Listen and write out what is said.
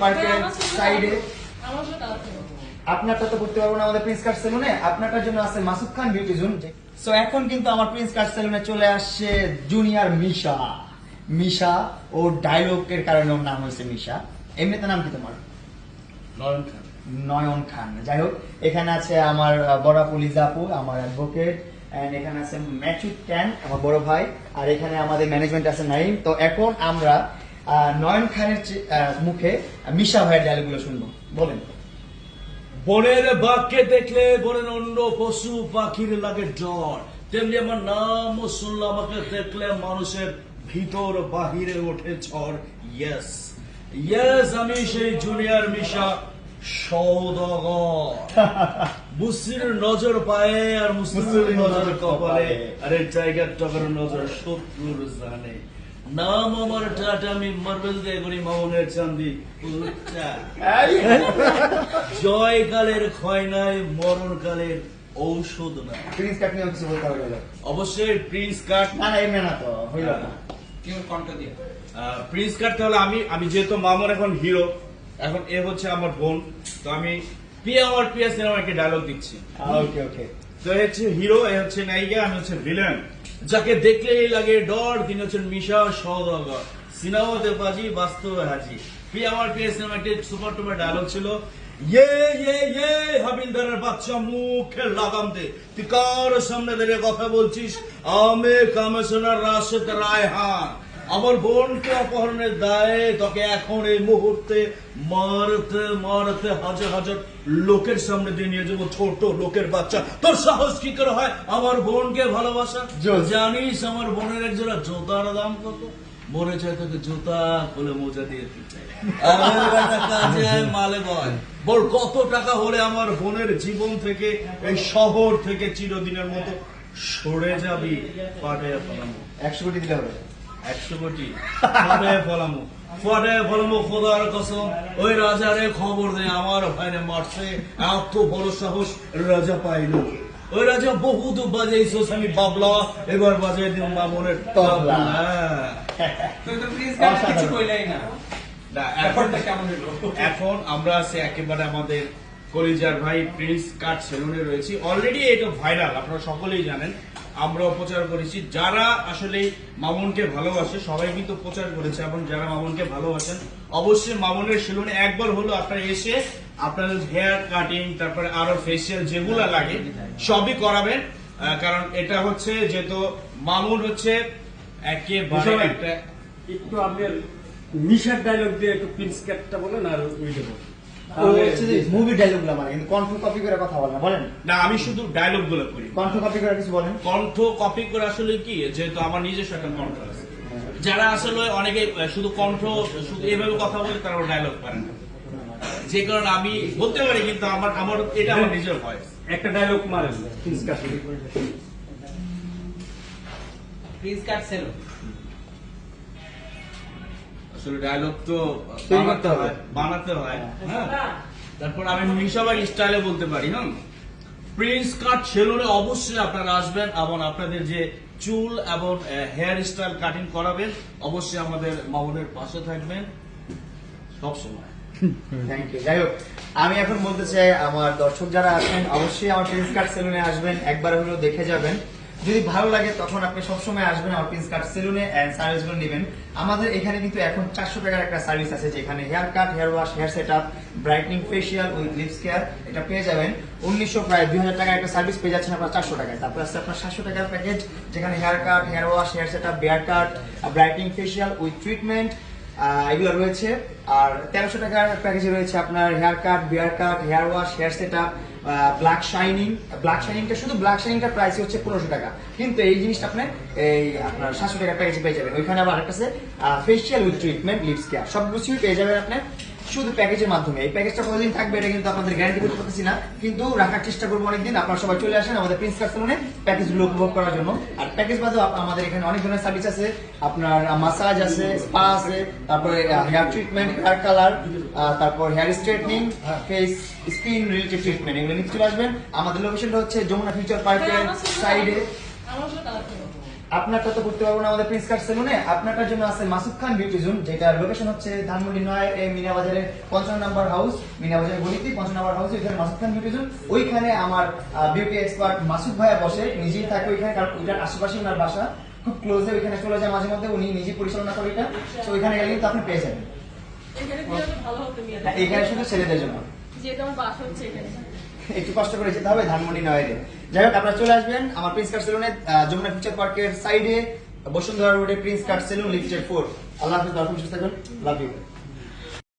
পার্কের সাইডে আপনারটা তো করতে পারবো না আমাদের প্রিন্স কাট সেলুনে, আপনারটার জন্য আছে মাসুদ খান বিউটি জোন। সো এখন কিন্তু আমার প্রিন্স কাট সেলুনে চলে আসছে জুনিয়র মিশা। মিশা ও ডায়লগের কারণে ওর নাম হয়েছে মিশা। এমনিতে নাম কি তোমার? নয়ন খান। নয়ন খান। যাই হোক, এখানে আছে আমার বড় পুলিশ আপু, আমার অ্যাডভোকেট, এন্ড এখানে আছে ম্যাচুদ ক্যান, আমার বড় ভাই, আর এখানে আমাদের ম্যানেজমেন্ট আছে নাইম। তো এখন আমরা নয়ন খানের মুখে মিশা ভাইয়ের ডায়লগগুলো শুনবো। বলেন। বনের বাঘকে দেখলে বনের অন্য পশু পাখির লাগে ডর, তেমনি আমার নাম শুনলে আমাকে দেখলে মানুষের ভিতর বাহিরে ওঠে ঝড়। ইয়েস ইয়েস, আমি সেই জুনিয়র মিশা সওদাগর। মুসির নজর পায়ে আর মুসির নজর কপালে, আর এই জায়গার টবের নজর শত্রুর জানে। নাম আমার টাটা, আমি মার্বেল দিয়ে করি মামুনের চান্দি। জয়কালের ক্ষয় নাই, মরণকালের ঔষধ নাই। প্রিন্স কাট নিয়ে কিছু বলতে হবে? অবশ্যই প্রিন্স কাট। না না, এমনি না তো হইল না। প্রিন্স কাট তাহলে আমি যেহেতু মামুন এখন হিরো, এখন এ হচ্ছে আমার বোন, তো আমি পিয়া আমার পিয়া সিনেমার একটা ডায়লগ দিচ্ছি। ওকে ওকে। তো এ হচ্ছে হিরো, এ হচ্ছে নায়িকা, আমি হচ্ছে ভিলেন। যাকে দেখলেই লাগে ডর, তিনি হচ্ছেন মিশা সওদাগর। সিনেমাতে বাজি, বাস্তবে হাজি। পিয়া আমার পিয়া সিনেমা একটি সুপার টুপার ডায়লগ ছিল, ইয়ে ইয়ে ইয়ে হাবিলদারের বাচ্চা, মুখে লাগাম দে, তুই কার সামনে দাঁড়িয়ে কথা বলছিস? আমি কমিশনার রাশেদ রায়হান। আমার বোনকে অপহরণের দায়ে তোকে এখন এই মুহূর্তে মারতে মারতে হাজার হাজার লোকের সামনে দিয়ে নিয়ে যাবো। ছোট লোকের বাচ্চা, তোর সাহস কি করে হয় আমার বোনকে ভালোবাসা? জানিস আমার বোনের এক জোড়া জুতার দাম কত? মনে চায় তোকে জুতা খুলে মোজা দিয়ে দিতে। মালে বয় বল, কত টাকা হলে আমার বোনের জীবন থেকে, এই শহর থেকে চিরদিনের মতো সরে যাবি? পাঠিয়ে ফেলামো। 100 কোটি দিলে হবে। 100 কোটি ফাটায় ফলামো খোদার কসম। ওই রাজারে খবর দেয় আমার ভাইরে মারছে, এত বড় সাহস রাজা পাইল। ওই রাজা বহুত বাজাইছো, আমি বাবলা, এবার বাজাই দিন মামুনের তবলা। এখন আমরা আছি একেবারে আমাদের কলিজার ভাই প্রিন্স কাট সেলুনে রয়েছি। অলরেডি এটা ভাইরাল, আপনারা সকলেই জানেন, আমরাও প্রচার করেছি। যারা আসলে মামুনকে ভালোবাসে সবাই কিন্তু প্রচার করেছে, এবং যারা মামুনকে ভালোবাসেন অবশ্যই মামুনের সেলুনে একবার হলো আপনারা এসে আপনাদের হেয়ার কাটিং, তারপরে আরো ফেসিয়াল যেগুলো লাগে সবই করাবেন। কারণ এটা হচ্ছে যেহেতু মামুন হচ্ছে একেবারে একটা, একটু আপনার মিশার ডায়লগ দিয়ে একটু প্রিন্স ক্যাটটা বলেন আর ওইটা বলেন। মুভি ডায়লগগুলো মানে কিন্তু কণ্ঠ কপি করে কথা বলেন, বলেন না আমি শুধু ডায়লগ গুলো করি, কণ্ঠ কপি করে কিছু বলেন। কণ্ঠ কপি করে আসলে কি, যেহেতু আমার নিজস্ব একটা কণ্ঠ আছে, যারা আসলে অনেকে শুধু কণ্ঠ শুধু এভাবে কথা বলে তারা ডায়লগ পারে না, যে কারণে আমি বলতে পারি, কিন্তু আমার এটা আমার নিজের ভয়েস। একটা ডায়লগ মারেন Prince Cat. Prince Cut salon. আসলে ডায়লগ তো তৈরি করতে হবে, বানাতে হয়। হ্যাঁ, তারপর আমি মিশাবার স্টাইলে বলতে পারি। হ্যাঁ, প্রিন্স কাট সেলুনে অবশ্যই আপনারা আসবেন, এবং আপনাদের যে চুল এবং হেয়ার স্টাইল কাটিং করাবেন, অবশ্যই আমাদের মামুনের পাশে থাকবেন সবসময়। Thank you. যাই হোক, আমি এখন বলতে চাই আমার দর্শক যারা আছেন অবশ্যই আমার প্রিন্স কাট সেলুনে আসবেন, একবার হলেও দেখে যাবেন। যদি ভালো লাগে তখন আপনি সবসময় আসবেন আমার প্রিন্স কাট সেলুনে এন্ড সার্ভিসগুলো নেবেন। আমাদের এখানে কিন্তু এখন 400 টাকার একটা সার্ভিস আছে, যেখানে hair cut, hair wash, hair set up, brightening, facial with lips care, এটা পেয়ে যাবেন 1900 প্রায় 2000 টাকার একটা সার্ভিস পেয়ে যাচ্ছেন আপনার 400 টাকায়। তারপর আছে আপনার 700 টাকার প্যাকেজ, যেখানে hair cut, hair wash, hair set up, beard cut, brightening, facial with treatment এগুলো রয়েছে। আর 1300 টাকার প্যাকেজে রয়েছে আপনার hair cut, beard cut, hair wash, hair set up, black shining. Black শাইনিংটা শুধু ব্ল্যাক শাইনিংটার প্রাইস হচ্ছে 1500 টাকা, কিন্তু এই জিনিসটা আপনি এই আপনার 700 টাকার প্যাকেজে পেয়ে যাবেন। ওইখানে আবার আরেকটা আছে facial with treatment, lips care, সব কিছুই পেয়ে যাবেন আপনি শুধু প্যাকেজের মাধ্যমে। এই প্যাকেজটা কতদিন থাকবে এটা কিন্তু আপনাদের গ্যারান্টি করতে পারতেছি না, কিন্তু রাখার চেষ্টা করবো অনেকদিন। আপনারা সবাই চলে আসেন আমাদের প্রিন্স কাট সেলুনে প্যাকেজগুলো উপভোগ করার জন্য। আর প্যাকেজ বাদেও আমাদের এখানে অনেক ধরনের সার্ভিস আছে, আপনার মাসাজ আছে, স্পা আছে, তারপরে হেয়ার ট্রিটমেন্ট, হেয়ার কালার, তারপর hair straightening, face skin related treatment, এগুলো নিতে চলে আসবেন। আমাদের লোকেশনটা হচ্ছে যমুনা ফিউচার পার্কের সাইডে। আপনারটা তো করতে পারবো না আমাদের প্রিন্স কাট সেলুনে। আপনারটার জন্য আছে মাসুদ খান বিউটি জোন, যেটার লোকেশন হচ্ছে ধানমন্ডি 9 মিনা বাজারে 55 নম্বর হাউস, মিনা বাজারের গলিতে 55 নম্বর হাউস, এখানে মাসুদ খান বিউটি জোন। ওইখানে আমার বিউটি এক্সপার্ট মাসুদ ভাইয়া বসে, নিজেই থাকে ওইখানে, কারণ ওইটার আশেপাশে ওনার বাসা, খুব ক্লোজে ওইখানে চলে যায় মাঝে মধ্যে, উনি নিজে পরিচালনা করে এটা। তো ওইখানে গেলে কিন্তু আপনি পেয়ে যাবেন। এখানে দিলে তো ভালো হতো মিয়া। হ্যাঁ, এখানে শুধু ছেলেদের জন্য, যেহেতু আমার বাসা হচ্ছে এখানে। একটু কষ্ট করে যেতে হবে ধানমন্ডি 9 যাই হোক, আপনারা চলে আসবেন আমার প্রিন্স কাট সেলুনে, যমুনা ফিউচার পার্কের সাইডে বসুন্ধরা রোডে প্রিন্স কাট সেলুন লিফটের 4। আল্লাহ হাফিজ, সুস্থ থাকবেন, লাভ ইউ।